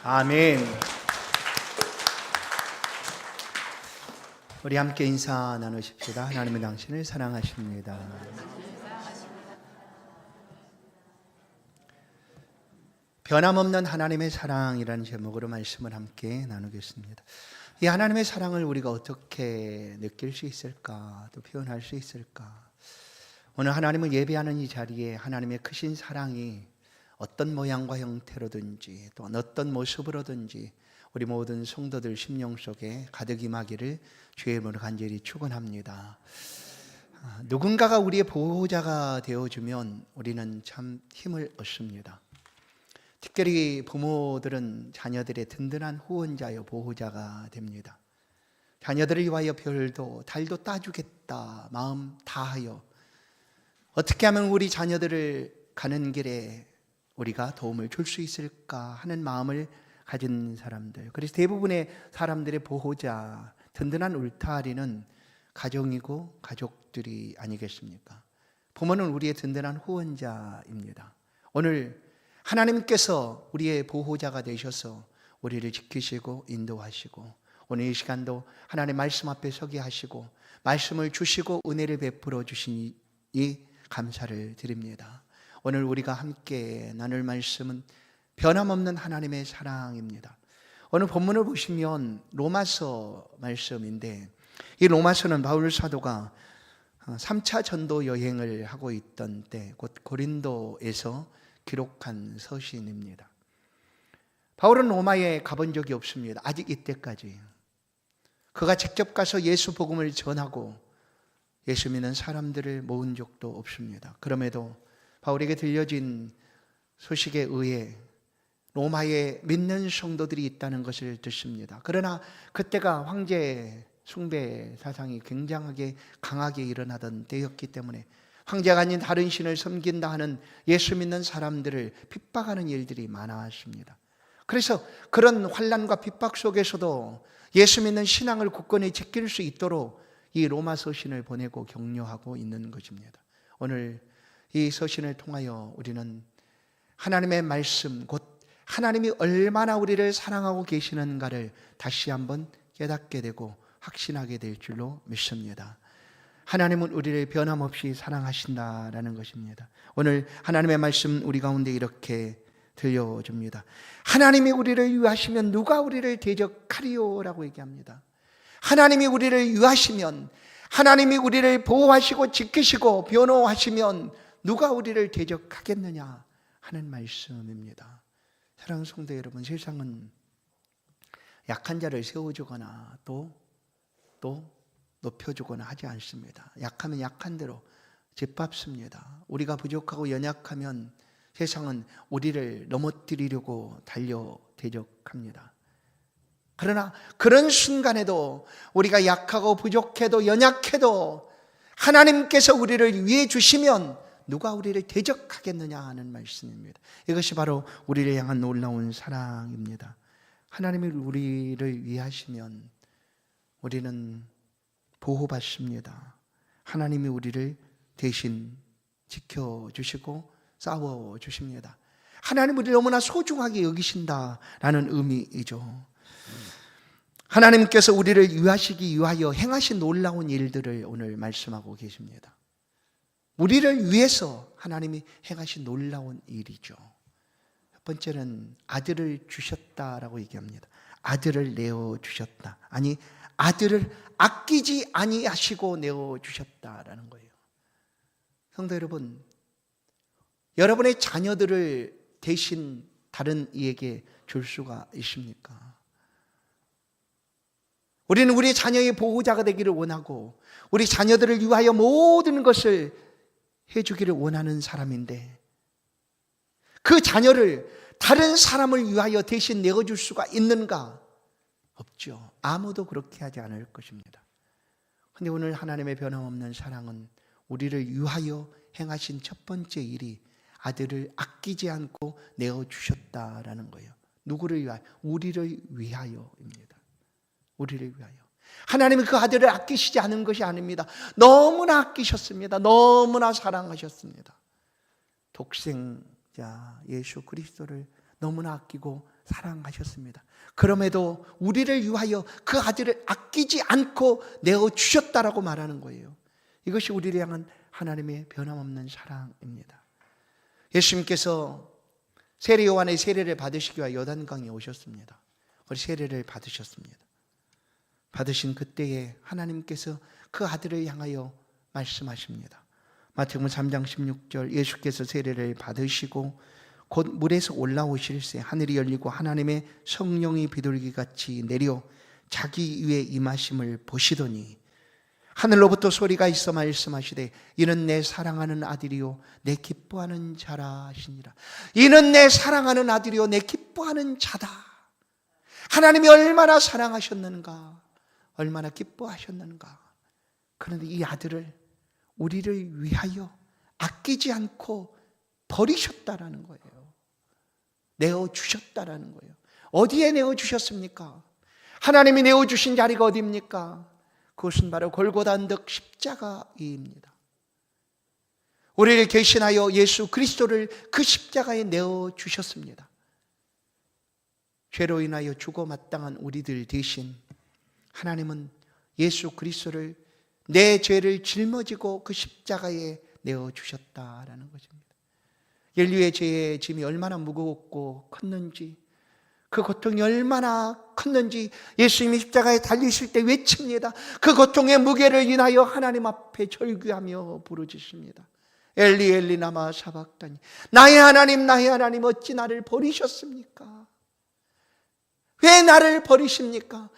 아멘. 우리 함께 인사 나누십시다. 하나님은 당신을 사랑하십니다. 변함없는 하나님의 사랑이라는 제목으로 말씀을 함께 나누겠습니다. 이 하나님의 사랑을 우리가 어떻게 느낄 수 있을까, 또 표현할 수 있을까? 오늘 하나님을 예배하는 이 자리에 하나님의 크신 사랑이 어떤 모양과 형태로든지 또 어떤 모습으로든지 우리 모든 성도들 심령 속에 가득 임하기를 주의 이름으로 간절히 축원합니다. 누군가가 우리의 보호자가 되어주면 우리는 참 힘을 얻습니다. 특별히 부모들은 자녀들의 든든한 후원자요 보호자가 됩니다. 자녀들을 위하여 별도 달도 따주겠다 마음 다하여 어떻게 하면 우리 자녀들을 가는 길에 우리가 도움을 줄 수 있을까 하는 마음을 가진 사람들, 그래서 대부분의 사람들의 보호자, 든든한 울타리는 가정이고 가족들이 아니겠습니까? 부모는 우리의 든든한 후원자입니다. 오늘 하나님께서 우리의 보호자가 되셔서 우리를 지키시고 인도하시고 오늘 이 시간도 하나님의 말씀 앞에 서게 하시고 말씀을 주시고 은혜를 베풀어 주시니 감사를 드립니다. 오늘 우리가 함께 나눌 말씀은 변함없는 하나님의 사랑입니다. 오늘 본문을 보시면 로마서 말씀인데, 이 로마서는 바울 사도가 3차 전도 여행을 하고 있던 때 곧 고린도에서 기록한 서신입니다. 바울은 로마에 가본 적이 없습니다. 아직 이때까지. 그가 직접 가서 예수 복음을 전하고 예수 믿는 사람들을 모은 적도 없습니다. 그럼에도 바울에게 들려진 소식에 의해 로마에 믿는 성도들이 있다는 것을 듣습니다. 그러나 그때가 황제 숭배 사상이 굉장하게 강하게 일어나던 때였기 때문에 황제가 아닌 다른 신을 섬긴다 하는 예수 믿는 사람들을 핍박하는 일들이 많았습니다. 그래서 그런 환난과 핍박 속에서도 예수 믿는 신앙을 굳건히 지킬 수 있도록 이 로마 서신을 보내고 격려하고 있는 것입니다. 오늘 이 서신을 통하여 우리는 하나님의 말씀, 곧 하나님이 얼마나 우리를 사랑하고 계시는가를 다시 한번 깨닫게 되고 확신하게 될 줄로 믿습니다. 하나님은 우리를 변함없이 사랑하신다라는 것입니다. 오늘 하나님의 말씀 우리 가운데 이렇게 들려줍니다. 하나님이 우리를 위하시면 누가 우리를 대적하리요? 라고 얘기합니다. 하나님이 우리를 위하시면, 하나님이 우리를 보호하시고 지키시고 변호하시면 누가 우리를 대적하겠느냐 하는 말씀입니다. 사랑하는 성도 여러분, 세상은 약한 자를 세워주거나 또 높여주거나 하지 않습니다. 약하면 약한 대로 짓밟습니다. 우리가 부족하고 연약하면 세상은 우리를 넘어뜨리려고 달려 대적합니다. 그러나 그런 순간에도 우리가 약하고 부족해도 연약해도 하나님께서 우리를 위해 주시면 누가 우리를 대적하겠느냐 하는 말씀입니다. 이것이 바로 우리를 향한 놀라운 사랑입니다. 하나님이 우리를 위하시면 우리는 보호받습니다. 하나님이 우리를 대신 지켜주시고 싸워주십니다. 하나님 우리를 너무나 소중하게 여기신다라는 의미이죠. 하나님께서 우리를 위하시기 위하여 행하신 놀라운 일들을 오늘 말씀하고 계십니다. 우리를 위해서 하나님이 행하신 놀라운 일이죠. 첫 번째는 아들을 주셨다라고 얘기합니다. 아들을 내어주셨다. 아니, 아들을 아끼지 아니하시고 내어주셨다라는 거예요. 성도 여러분, 여러분의 자녀들을 대신 다른 이에게 줄 수가 있습니까? 우리는 우리 자녀의 보호자가 되기를 원하고 우리 자녀들을 위하여 모든 것을 해주기를 원하는 사람인데 그 자녀를 다른 사람을 위하여 대신 내어줄 수가 있는가? 없죠. 아무도 그렇게 하지 않을 것입니다. 그런데 오늘 하나님의 변함없는 사랑은 우리를 위하여 행하신 첫 번째 일이 아들을 아끼지 않고 내어주셨다라는 거예요. 누구를 위하여? 우리를 위하여입니다. 우리를 위하여. 하나님은 그 아들을 아끼시지 않은 것이 아닙니다. 너무나 아끼셨습니다. 너무나 사랑하셨습니다. 독생자 예수 그리스도를 너무나 아끼고 사랑하셨습니다. 그럼에도 우리를 위하여 그 아들을 아끼지 않고 내어주셨다라고 말하는 거예요. 이것이 우리를 향한 하나님의 변함없는 사랑입니다. 예수님께서 세례 요한의 세례를 받으시기 위해 요단강에 오셨습니다. 그리고 세례를 받으셨습니다. 받으신 그때에 하나님께서 그 아들을 향하여 말씀하십니다. 마태복음 3장 16절, 예수께서 세례를 받으시고 곧 물에서 올라오실새 하늘이 열리고 하나님의 성령이 비둘기같이 내려 자기 위에 임하심을 보시더니 하늘로부터 소리가 있어 말씀하시되 이는 내 사랑하는 아들이요 내 기뻐하는 자라 하시니라. 이는 내 사랑하는 아들이요 내 기뻐하는 자다. 하나님이 얼마나 사랑하셨는가, 얼마나 기뻐하셨는가. 그런데 이 아들을 우리를 위하여 아끼지 않고 버리셨다라는 거예요. 내어주셨다라는 거예요. 어디에 내어주셨습니까? 하나님이 내어주신 자리가 어디입니까? 그것은 바로 골고다 언덕 십자가입니다. 우리를 대신하여 예수 그리스도를 그 십자가에 내어주셨습니다. 죄로 인하여 죽어 마땅한 우리들 대신 하나님은 예수 그리스도를 내 죄를 짊어지고 그 십자가에 내어주셨다라는 것입니다. 인류의 죄의 짐이 얼마나 무겁고 컸는지, 그 고통이 얼마나 컸는지 예수님이 십자가에 달리실 때 외칩니다. 그 고통의 무게를 인하여 하나님 앞에 절규하며 부르짖습니다. 엘리 엘리 라마 사박다니, 나의 하나님 어찌 나를 버리셨습니까? 왜 나를 버리십니까?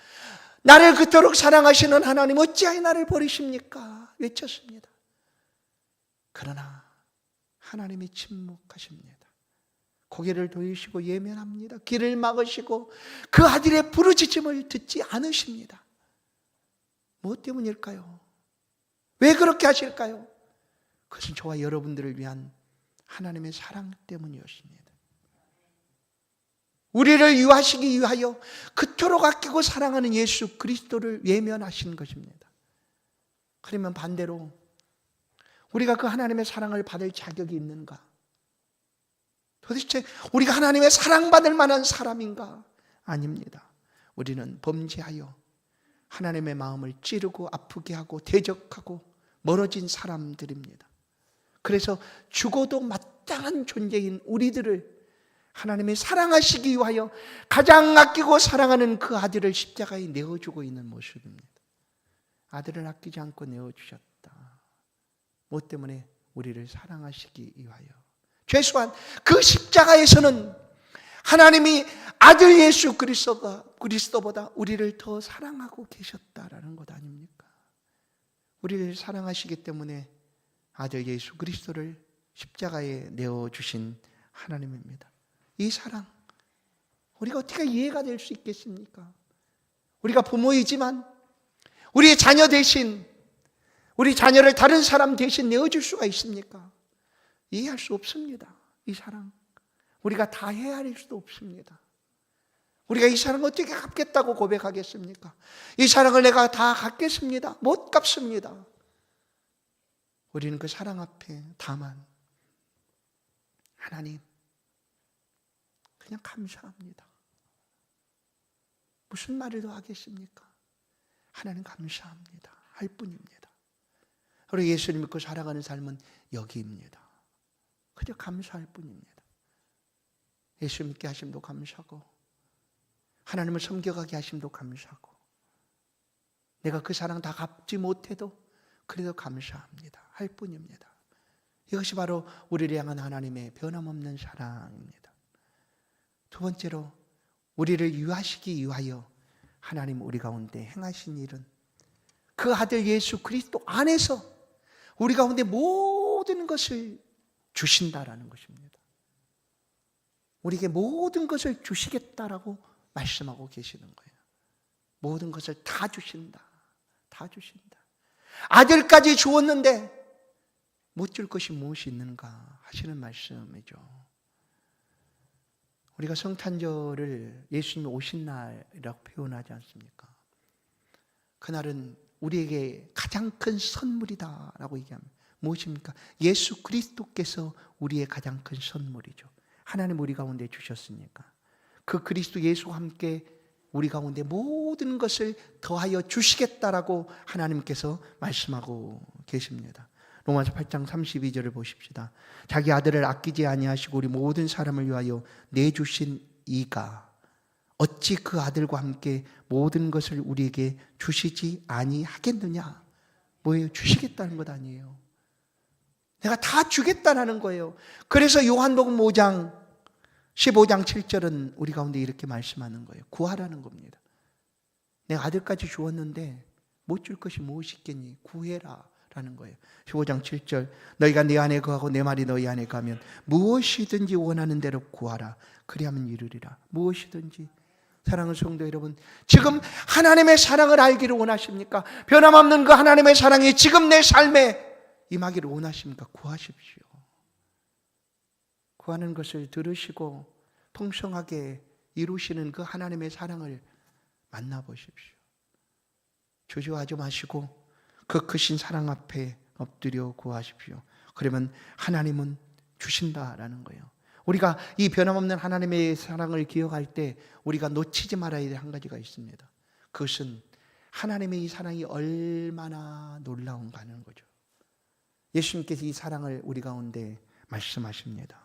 나를 그토록 사랑하시는 하나님 어찌하여 나를 버리십니까? 외쳤습니다. 그러나 하나님이 침묵하십니다. 고개를 돌리시고 예면합니다. 길을 막으시고 그 아들의 부르짖음을 듣지 않으십니다. 무엇 때문일까요? 왜 그렇게 하실까요? 그것은 저와 여러분들을 위한 하나님의 사랑 때문이었습니다. 우리를 유하시기 위하여 그토록 아끼고 사랑하는 예수 그리스도를 외면하신 것입니다. 그러면 반대로 우리가 그 하나님의 사랑을 받을 자격이 있는가? 도대체 우리가 하나님의 사랑받을 만한 사람인가? 아닙니다. 우리는 범죄하여 하나님의 마음을 찌르고 아프게 하고 대적하고 멀어진 사람들입니다. 그래서 죽어도 마땅한 존재인 우리들을 하나님이 사랑하시기 위하여 가장 아끼고 사랑하는 그 아들을 십자가에 내어주고 있는 모습입니다. 아들을 아끼지 않고 내어주셨다. 무엇 때문에? 우리를 사랑하시기 위하여. 최소한 그 십자가에서는 하나님이 아들 예수 그리스도보다 우리를 더 사랑하고 계셨다라는 것 아닙니까? 우리를 사랑하시기 때문에 아들 예수 그리스도를 십자가에 내어주신 하나님입니다. 이 사랑, 우리가 어떻게 이해가 될 수 있겠습니까? 우리가 부모이지만 우리의 자녀 대신, 우리 자녀를 다른 사람 대신 내어줄 수가 있습니까? 이해할 수 없습니다. 이 사랑 우리가 다 헤아릴 수도 없습니다. 우리가 이 사랑을 어떻게 갚겠다고 고백하겠습니까? 이 사랑을 내가 다 갚겠습니다. 못 갚습니다. 우리는 그 사랑 앞에 다만 하나님 그냥 감사합니다. 무슨 말을 더 하겠습니까? 하나님 감사합니다 할 뿐입니다. 그리고 예수님 믿고 살아가는 삶은 여기입니다. 그저 감사할 뿐입니다. 예수 믿게 하심도 감사하고 하나님을 섬겨가게 하심도 감사하고 내가 그 사랑 다 갚지 못해도 그래도 감사합니다 할 뿐입니다. 이것이 바로 우리를 향한 하나님의 변함없는 사랑입니다. 두 번째로 우리를 유하시기 위하여 하나님 우리 가운데 행하신 일은 그 아들 예수 그리스도 안에서 우리 가운데 모든 것을 주신다라는 것입니다. 우리에게 모든 것을 주시겠다라고 말씀하고 계시는 거예요. 모든 것을 다 주신다. 다 주신다. 아들까지 주었는데 못 줄 것이 무엇이 있는가 하시는 말씀이죠. 우리가 성탄절을 예수님이 오신 날이라고 표현하지 않습니까? 그날은 우리에게 가장 큰 선물이다라고 얘기합니다. 무엇입니까? 예수 그리스도께서 우리의 가장 큰 선물이죠. 하나님 우리 가운데 주셨으니까 그 그리스도 예수와 함께 우리 가운데 모든 것을 더하여 주시겠다라고 하나님께서 말씀하고 계십니다. 로마서 8장 32절을 보십시다. 자기 아들을 아끼지 아니하시고 우리 모든 사람을 위하여 내주신 이가 어찌 그 아들과 함께 모든 것을 우리에게 주시지 아니하겠느냐? 뭐예요? 주시겠다는 것 아니에요. 내가 다 주겠다라는 거예요. 그래서 요한복음 5장 15장 7절은 우리 가운데 이렇게 말씀하는 거예요. 구하라는 겁니다. 내가 아들까지 주었는데 못 줄 것이 무엇이 있겠니? 구해라 라는 거예요. 15장 7절 너희가 내 안에 거하고 내 말이 너희 안에 가면 무엇이든지 원하는 대로 구하라. 그리하면 이루리라. 무엇이든지. 사랑하는 성도 여러분, 지금 하나님의 사랑을 알기를 원하십니까? 변함없는 그 하나님의 사랑이 지금 내 삶에 임하기를 원하십니까? 구하십시오. 구하는 것을 들으시고 풍성하게 이루시는 그 하나님의 사랑을 만나보십시오. 주저하지 마시고 그 크신 사랑 앞에 엎드려 구하십시오. 그러면 하나님은 주신다라는 거예요. 우리가 이 변함없는 하나님의 사랑을 기억할 때 우리가 놓치지 말아야 될 한 가지가 있습니다. 그것은 하나님의 이 사랑이 얼마나 놀라운가 하는 거죠. 예수님께서 이 사랑을 우리 가운데 말씀하십니다.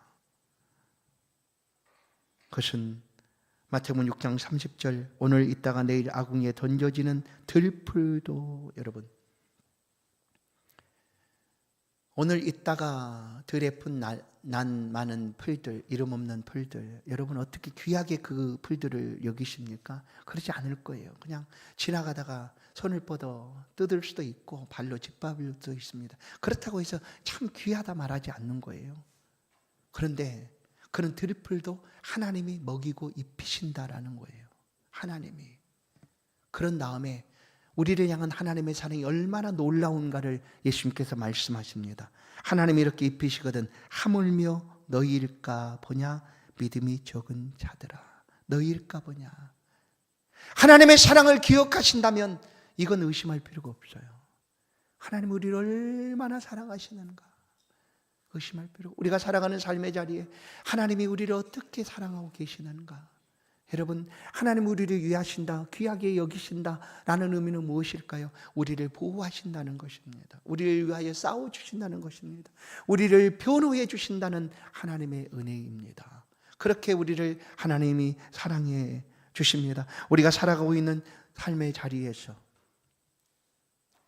그것은 마태복음 6장 30절 오늘 있다가 내일 아궁이에 던져지는 들풀도 여러분 오늘 있다가 들에 난 많은 풀들, 이름 없는 풀들, 여러분 어떻게 귀하게 그 풀들을 여기십니까? 그러지 않을 거예요. 그냥 지나가다가 손을 뻗어 뜯을 수도 있고 발로 짓밟을 수도 있습니다. 그렇다고 해서 참 귀하다 말하지 않는 거예요. 그런데 그런 들풀도 하나님이 먹이고 입히신다라는 거예요. 하나님이. 그런 다음에 우리를 향한 하나님의 사랑이 얼마나 놀라운가를 예수님께서 말씀하십니다. 하나님이 이렇게 입히시거든 하물며 너희일까 보냐 믿음이 적은 자들아. 너희일까 보냐. 하나님의 사랑을 기억하신다면 이건 의심할 필요가 없어요. 하나님 우리를 얼마나 사랑하시는가 의심할 필요. 우리가 살아가는 삶의 자리에 하나님이 우리를 어떻게 사랑하고 계시는가. 여러분 하나님 우리를 위하신다, 귀하게 여기신다 라는 의미는 무엇일까요? 우리를 보호하신다는 것입니다. 우리를 위하여 싸워주신다는 것입니다. 우리를 변호해 주신다는 하나님의 은혜입니다. 그렇게 우리를 하나님이 사랑해 주십니다. 우리가 살아가고 있는 삶의 자리에서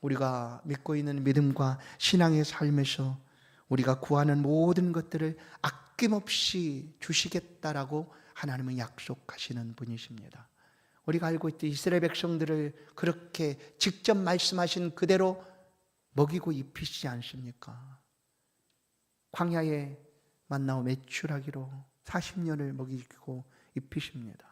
우리가 믿고 있는 믿음과 신앙의 삶에서 우리가 구하는 모든 것들을 아낌없이 주시겠다라고 하나님은 약속하시는 분이십니다. 우리가 알고 있듯 이스라엘 백성들을 그렇게 직접 말씀하신 그대로 먹이고 입히시지 않습니까? 광야에 만나오 메추라기로 40년을 먹이고 입히십니다.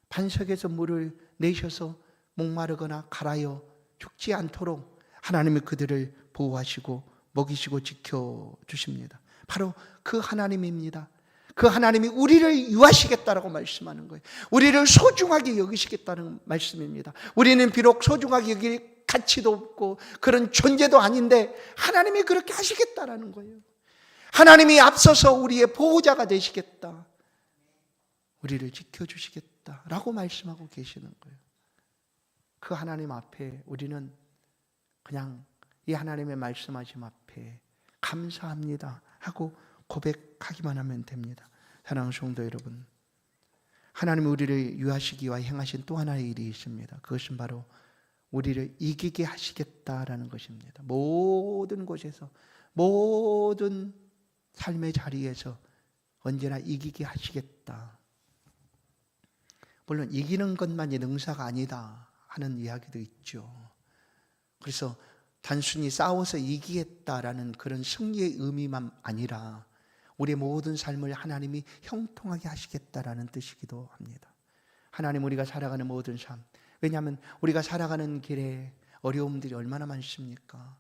반석에서 물을 내셔서 목마르거나 가라여 죽지 않도록 하나님이 그들을 보호하시고 먹이시고 지켜주십니다. 바로 그 하나님입니다. 그 하나님이 우리를 유하시겠다라고 말씀하는 거예요. 우리를 소중하게 여기시겠다는 말씀입니다. 우리는 비록 소중하게 여길 가치도 없고 그런 존재도 아닌데 하나님이 그렇게 하시겠다라는 거예요. 하나님이 앞서서 우리의 보호자가 되시겠다. 우리를 지켜주시겠다라고 말씀하고 계시는 거예요. 그 하나님 앞에 우리는 그냥 이 하나님의 말씀하심 앞에 감사합니다 하고 고백하기만 하면 됩니다. 사랑하는 성도 여러분, 하나님이 우리를 유하시기와 행하신 또 하나의 일이 있습니다. 그것은 바로 우리를 이기게 하시겠다라는 것입니다. 모든 곳에서 모든 삶의 자리에서 언제나 이기게 하시겠다. 물론 이기는 것만이 능사가 아니다 하는 이야기도 있죠. 그래서 단순히 싸워서 이기겠다라는 그런 승리의 의미만 아니라 우리의 모든 삶을 하나님이 형통하게 하시겠다라는 뜻이기도 합니다. 하나님 우리가 살아가는 모든 삶, 왜냐하면 우리가 살아가는 길에 어려움들이 얼마나 많습니까?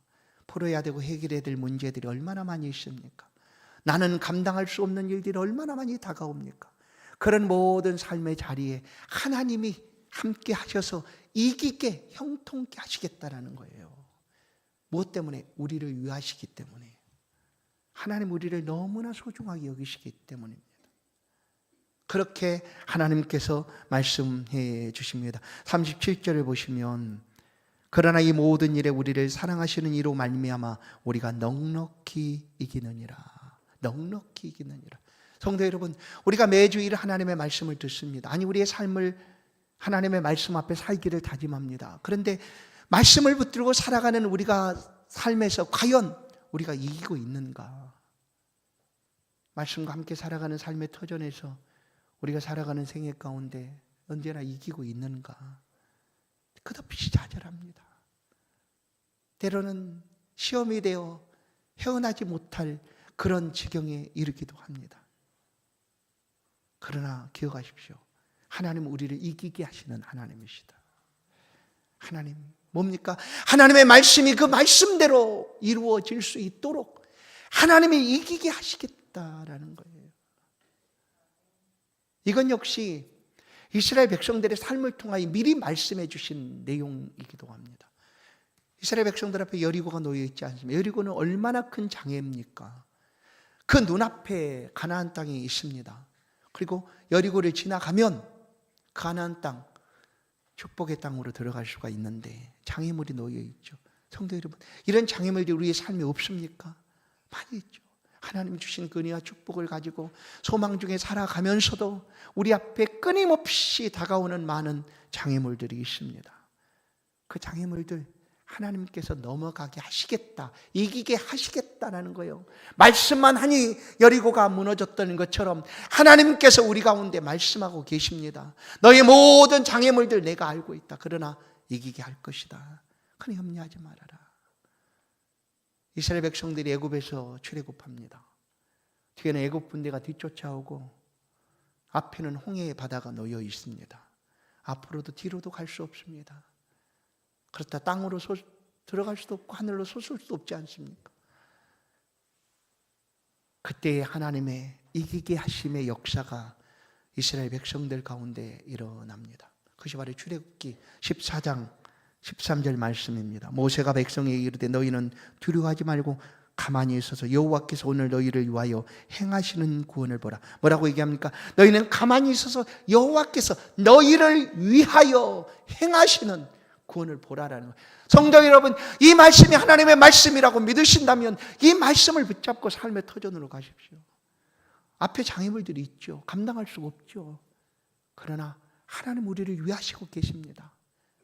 풀어야 되고 해결해야 될 문제들이 얼마나 많이 있습니까? 나는 감당할 수 없는 일들이 얼마나 많이 다가옵니까? 그런 모든 삶의 자리에 하나님이 함께 하셔서 이기게 형통케 하시겠다라는 거예요. 무엇 때문에? 우리를 위하시기 때문에. 하나님 우리를 너무나 소중하게 여기시기 때문입니다. 그렇게 하나님께서 말씀해 주십니다. 37절을 보시면 그러나 이 모든 일에 우리를 사랑하시는 이로 말미암아 우리가 넉넉히 이기느니라. 넉넉히 이기느니라. 성도 여러분, 우리가 매주 일 하나님의 말씀을 듣습니다. 아니, 우리의 삶을 하나님의 말씀 앞에 살기를 다짐합니다. 그런데 말씀을 붙들고 살아가는 우리가 삶에서 과연 우리가 이기고 있는가? 말씀과 함께 살아가는 삶의 터전에서 우리가 살아가는 생애 가운데 언제나 이기고 있는가? 끝없이 좌절합니다. 때로는 시험이 되어 헤어나지 못할 그런 지경에 이르기도 합니다. 그러나 기억하십시오. 하나님은 우리를 이기게 하시는 하나님이시다. 하나님, 뭡니까? 하나님의 말씀이 그 말씀대로 이루어질 수 있도록 하나님이 이기게 하시겠다라는 거예요. 이건 역시 이스라엘 백성들의 삶을 통하여 미리 말씀해 주신 내용이기도 합니다. 이스라엘 백성들 앞에 여리고가 놓여 있지 않습니까? 여리고는 얼마나 큰 장애입니까? 그 눈앞에 가나안 땅이 있습니다. 그리고 여리고를 지나가면 가나안 땅, 축복의 땅으로 들어갈 수가 있는데 장애물이 놓여 있죠. 성도 여러분, 이런 장애물이 우리의 삶에 없습니까? 많이 있죠. 하나님 주신 은혜와 축복을 가지고 소망 중에 살아가면서도 우리 앞에 끊임없이 다가오는 많은 장애물들이 있습니다. 그 장애물들 하나님께서 넘어가게 하시겠다, 이기게 하시겠다라는 거예요. 말씀만 하니 여리고가 무너졌던 것처럼 하나님께서 우리 가운데 말씀하고 계십니다. 너의 모든 장애물들 내가 알고 있다. 그러나 이기게 할 것이다. 그러니 염려하지 말아라. 이스라엘 백성들이 애굽에서 출애굽합니다. 뒤에는 애굽 군대가 뒤쫓아오고 앞에는 홍해의 바다가 놓여 있습니다. 앞으로도 뒤로도 갈 수 없습니다. 그렇다 땅으로 들어갈 수도 없고 하늘로 솟을 수도 없지 않습니까? 그때 하나님의 이기게 하심의 역사가 이스라엘 백성들 가운데 일어납니다. 그것이 바로 출애굽기 14장 13절 말씀입니다. 모세가 백성에게 이르되 너희는 두려워하지 말고 가만히 있어서 여호와께서 오늘 너희를 위하여 행하시는 구원을 보라. 뭐라고 얘기합니까? 너희는 가만히 있어서 여호와께서 너희를 위하여 행하시는 구원을 보라라는 거예요. 성도 여러분, 이 말씀이 하나님의 말씀이라고 믿으신다면 이 말씀을 붙잡고 삶의 터전으로 가십시오. 앞에 장애물들이 있죠. 감당할 수가 없죠. 그러나 하나님 우리를 위하시고 계십니다.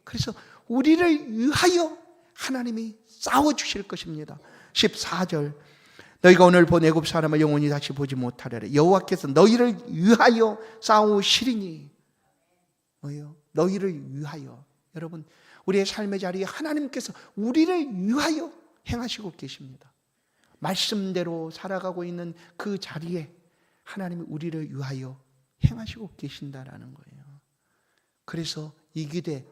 그래서 우리를 위하여 하나님이 싸워주실 것입니다. 14절 너희가 오늘 본 애굽 사람을 영원히 다시 보지 못하리라. 여호와께서 너희를 위하여 싸우시리니. 뭐예요? 너희를 위하여. 여러분, 우리의 삶의 자리에 하나님께서 우리를 위하여 행하시고 계십니다. 말씀대로 살아가고 있는 그 자리에 하나님이 우리를 위하여 행하시고 계신다라는 거예요. 그래서 이기되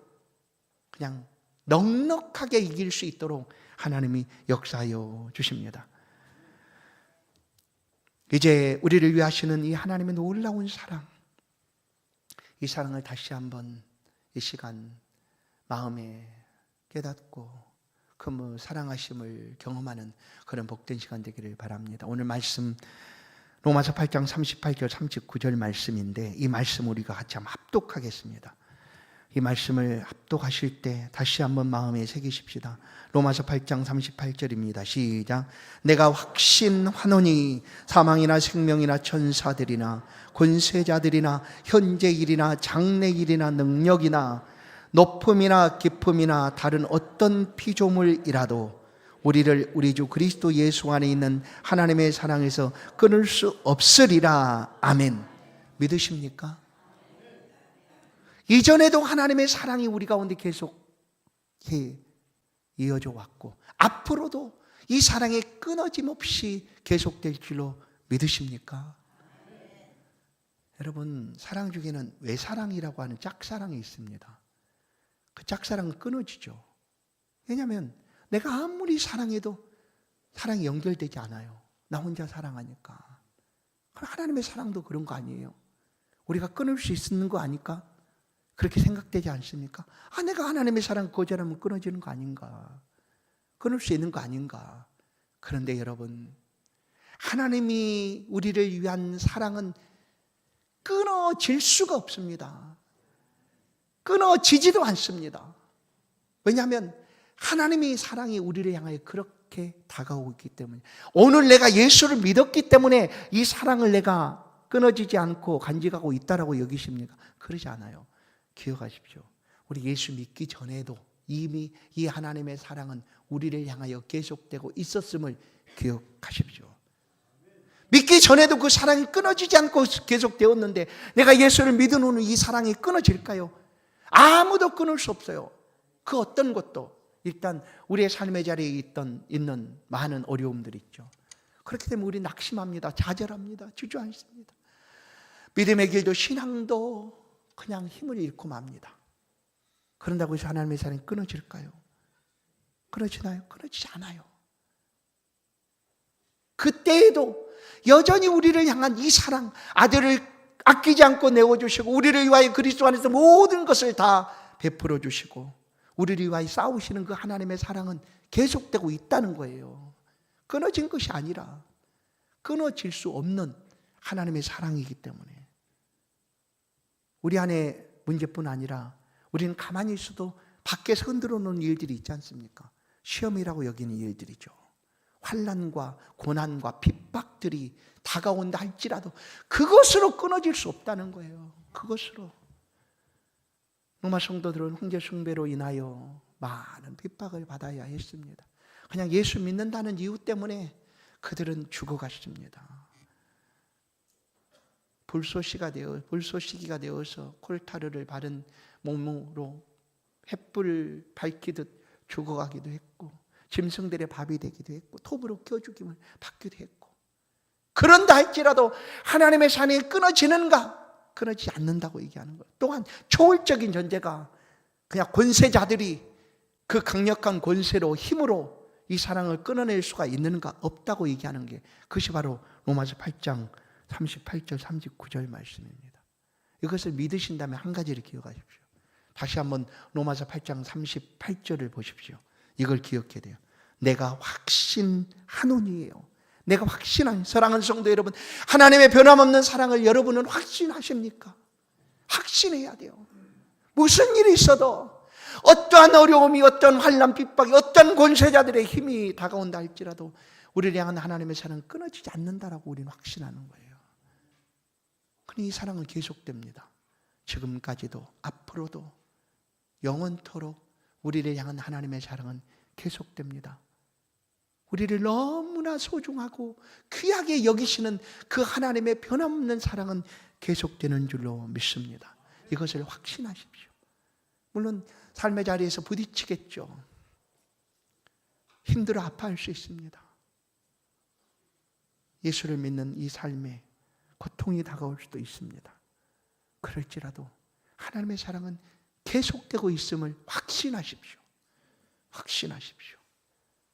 그냥 넉넉하게 이길 수 있도록 하나님이 역사하여 주십니다. 이제 우리를 위하시는 이 하나님의 놀라운 사랑, 이 사랑을 다시 한번 이 시간 마음에 깨닫고 그 사랑하심을 경험하는 그런 복된 시간 되기를 바랍니다. 오늘 말씀 로마서 8장 38절 39절 말씀인데 이 말씀 우리가 같이 한번 합독하겠습니다. 이 말씀을 합독하실 때 다시 한번 마음에 새기십시다. 로마서 8장 38절입니다. 시작. 내가 확신하노니 사망이나 생명이나 천사들이나 권세자들이나 현재일이나 장래일이나 능력이나 높음이나 깊음이나 다른 어떤 피조물이라도 우리를 우리 주 그리스도 예수 안에 있는 하나님의 사랑에서 끊을 수 없으리라. 아멘. 믿으십니까? 이전에도 하나님의 사랑이 우리 가운데 계속 이어져 왔고 앞으로도 이 사랑이 끊어짐 없이 계속될 줄로 믿으십니까? 여러분, 사랑 중에는 외사랑이라고 하는 짝사랑이 있습니다. 그 짝사랑은 끊어지죠. 왜냐하면 내가 아무리 사랑해도 사랑이 연결되지 않아요. 나 혼자 사랑하니까. 그럼 하나님의 사랑도 그런 거 아니에요? 우리가 끊을 수 있는 거 아닐까? 그렇게 생각되지 않습니까? 내가 하나님의 사랑 거절하면 끊어지는 거 아닌가? 끊을 수 있는 거 아닌가? 그런데 여러분, 하나님이 우리를 위한 사랑은 끊어질 수가 없습니다. 끊어지지도 않습니다. 왜냐하면 하나님의 사랑이 우리를 향하여 그렇게 다가오고 있기 때문에, 오늘 내가 예수를 믿었기 때문에 이 사랑을 내가 끊어지지 않고 간직하고 있다라고 여기십니까? 그러지 않아요. 기억하십시오. 우리 예수 믿기 전에도 이미 이 하나님의 사랑은 우리를 향하여 계속되고 있었음을 기억하십시오. 믿기 전에도 그 사랑이 끊어지지 않고 계속되었는데, 내가 예수를 믿은 후는 이 사랑이 끊어질까요? 아무도 끊을 수 없어요. 그 어떤 것도. 일단 우리의 삶의 자리에 있는 많은 어려움들이 있죠. 그렇기 때문에 우리 낙심합니다. 좌절합니다. 주저앉습니다. 믿음의 길도 신앙도 그냥 힘을 잃고 맙니다. 그런다고 해서 하나님의 사랑이 끊어질까요? 끊어지나요? 끊어지지 않아요. 그때에도 여전히 우리를 향한 이 사랑, 아들을 아끼지 않고 내어주시고 우리를 위하여 그리스도 안에서 모든 것을 다 베풀어 주시고 우리를 위하여 싸우시는 그 하나님의 사랑은 계속되고 있다는 거예요. 끊어진 것이 아니라 끊어질 수 없는 하나님의 사랑이기 때문에, 우리 안에 문제뿐 아니라 우리는 가만히 있어도 밖에서 흔들어 놓는 일들이 있지 않습니까? 시험이라고 여기는 일들이죠. 환난과 고난과 핍박들이 다가온다 할지라도 그것으로 끊어질 수 없다는 거예요. 그것으로. 로마 성도들은 형제 숭배로 인하여 많은 핍박을 받아야 했습니다. 그냥 예수 믿는다는 이유 때문에 그들은 죽어갔습니다. 불쏘시기가 되어서 콜타르를 바른 몸으로 횃불 밝히듯 죽어가기도 했고, 짐승들의 밥이 되기도 했고, 톱으로 껴죽임을 받기도 했고, 그런다 할지라도 하나님의 사랑이 끊어지는가? 끊어지지 않는다고 얘기하는 거예요. 또한 초월적인 존재가, 그냥 권세자들이 그 강력한 권세로 힘으로 이 사랑을 끊어낼 수가 있는가? 없다고 얘기하는 게, 그것이 바로 로마서 8장 38절 39절 말씀입니다. 이것을 믿으신다면 한 가지를 기억하십시오. 다시 한번 로마서 8장 38절을 보십시오. 이걸 기억해야 돼요. 내가 확신하노니에요. 내가 확신한, 사랑하는 성도 여러분, 하나님의 변함없는 사랑을 여러분은 확신하십니까? 확신해야 돼요. 무슨 일이 있어도, 어떠한 어려움이, 어떤 환난 핍박이, 어떤 권세자들의 힘이 다가온다 할지라도 우리를 향한 하나님의 사랑은 끊어지지 않는다라고 우리는 확신하는 거예요. 그러니 이 사랑은 계속됩니다. 지금까지도 앞으로도 영원토록 우리를 향한 하나님의 사랑은 계속됩니다. 우리를 너무나 소중하고 귀하게 여기시는 그 하나님의 변함없는 사랑은 계속되는 줄로 믿습니다. 이것을 확신하십시오. 물론 삶의 자리에서 부딪히겠죠. 힘들어 아파할 수 있습니다. 예수를 믿는 이 삶에 고통이 다가올 수도 있습니다. 그럴지라도 하나님의 사랑은 계속되고 있음을 확신하십시오. 확신하십시오.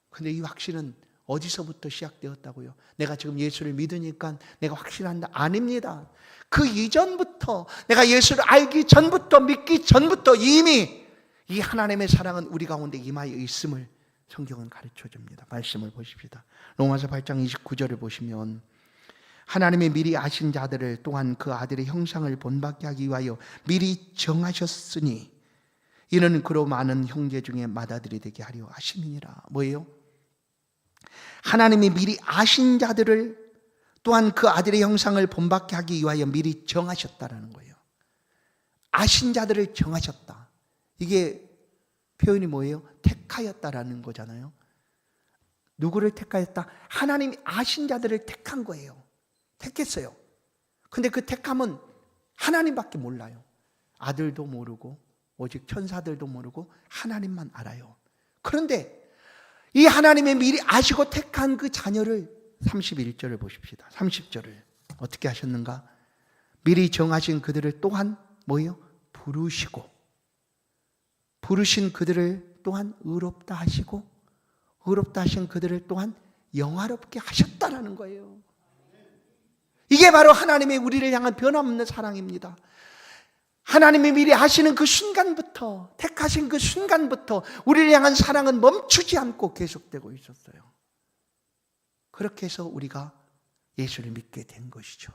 근데 이 확신은 어디서부터 시작되었다고요? 내가 지금 예수를 믿으니까 내가 확신한다? 아닙니다. 그 이전부터, 내가 예수를 알기 전부터, 믿기 전부터 이미 이 하나님의 사랑은 우리 가운데 임하여 있음을 성경은 가르쳐 줍니다. 말씀을 보십시다. 로마서 8장 29절을 보시면, 하나님이 미리 아신 자들을 또한 그 아들의 형상을 본받게 하기 위하여 미리 정하셨으니 이는 그로 많은 형제 중에 맏아들이 되게 하려 하심이니라. 뭐예요? 하나님이 미리 아신 자들을 또한 그 아들의 형상을 본받게 하기 위하여 미리 정하셨다라는 거예요. 아신 자들을 정하셨다. 이게 표현이 뭐예요? 택하였다라는 거잖아요. 누구를 택하였다? 하나님이 아신 자들을 택한 거예요. 택했어요. 근데 그 택함은 하나님밖에 몰라요. 아들도 모르고 오직 천사들도 모르고 하나님만 알아요. 그런데 이 하나님의 미리 아시고 택한 그 자녀를 31절을 보십시다. 30절을 어떻게 하셨는가? 미리 정하신 그들을 또한 뭐예요? 부르시고, 부르신 그들을 또한 의롭다 하시고, 의롭다 하신 그들을 또한 영화롭게 하셨다라는 거예요. 이게 바로 하나님의 우리를 향한 변함없는 사랑입니다. 하나님이 미리 하시는 그 순간부터, 택하신 그 순간부터 우리를 향한 사랑은 멈추지 않고 계속되고 있었어요. 그렇게 해서 우리가 예수를 믿게 된 것이죠.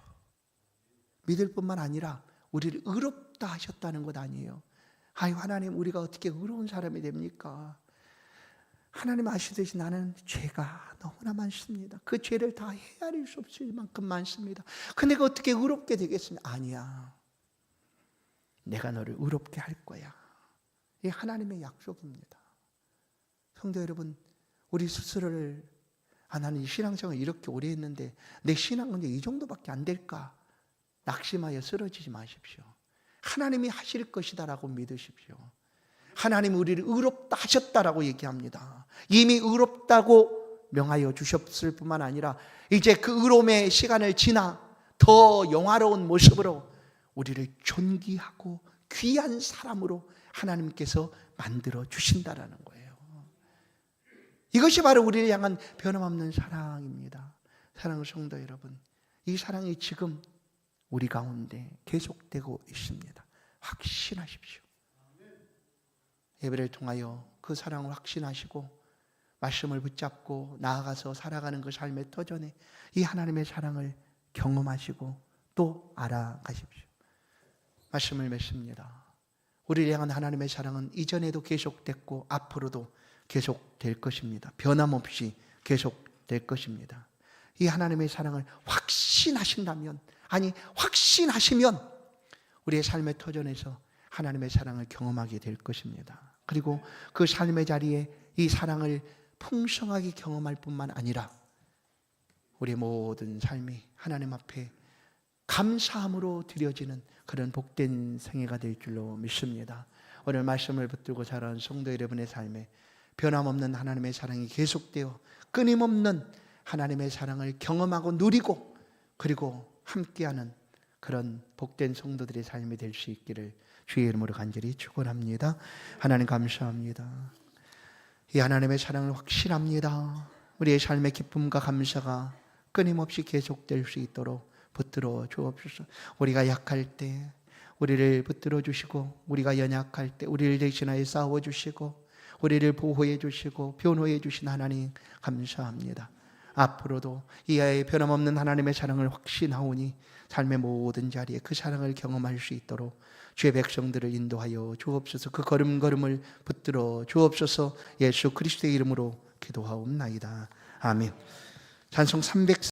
믿을 뿐만 아니라 우리를 의롭다 하셨다는 것 아니에요. 아유, 하나님, 우리가 어떻게 의로운 사람이 됩니까? 하나님 아시듯이 나는 죄가 너무나 많습니다. 그 죄를 다 헤아릴 수 없을 만큼 많습니다. 근데 내가 어떻게 의롭게 되겠습니까? 아니야, 내가 너를 의롭게 할 거야. 이게 하나님의 약속입니다. 성도 여러분, 우리 스스로를 나는 이 신앙생활을 이렇게 오래 했는데 내 신앙은 이 정도밖에 안 될까? 낙심하여 쓰러지지 마십시오. 하나님이 하실 것이다라고 믿으십시오. 하나님이 우리를 의롭다 하셨다라고 얘기합니다. 이미 의롭다고 명하여 주셨을 뿐만 아니라 이제 그 의로움의 시간을 지나 더 영화로운 모습으로 우리를 존귀하고 귀한 사람으로 하나님께서 만들어 주신다라는 거예요. 이것이 바로 우리를 향한 변함없는 사랑입니다. 사랑하는 성도 여러분, 이 사랑이 지금 우리 가운데 계속되고 있습니다. 확신하십시오. 예배를 통하여 그 사랑을 확신하시고 말씀을 붙잡고 나아가서 살아가는 그 삶의 터전에 이 하나님의 사랑을 경험하시고 또 알아가십시오. 말씀을 맺습니다. 우리를 향한 하나님의 사랑은 이전에도 계속됐고 앞으로도 계속될 것입니다. 변함없이 계속될 것입니다. 이 하나님의 사랑을 확신하신다면, 아니 확신하시면 우리의 삶의 터전에서 하나님의 사랑을 경험하게 될 것입니다. 그리고 그 삶의 자리에 이 사랑을 풍성하게 경험할 뿐만 아니라 우리의 모든 삶이 하나님 앞에 감사함으로 드려지는 그런 복된 생애가 될 줄로 믿습니다. 오늘 말씀을 붙들고 자라는 성도 여러분의 삶에 변함없는 하나님의 사랑이 계속되어 끊임없는 하나님의 사랑을 경험하고 누리고 그리고 함께하는 그런 복된 성도들의 삶이 될 수 있기를 주의 이름으로 간절히 축원합니다. 하나님 감사합니다. 이 하나님의 사랑을 확신합니다. 우리의 삶의 기쁨과 감사가 끊임없이 계속될 수 있도록 붙들어 주옵소서. 우리가 약할 때 우리를 붙들어 주시고, 우리가 연약할 때 우리를 대신하여 싸워 주시고, 우리를 보호해 주시고 변호해 주신 하나님 감사합니다. 앞으로도 이 아이의 변함없는 하나님의 사랑을 확신하오니 삶의 모든 자리에 그 사랑을 경험할 수 있도록 주의 백성들을 인도하여 주옵소서. 그 걸음걸음을 붙들어 주옵소서. 예수 그리스도의 이름으로 기도하옵나이다. 아멘. 찬송 300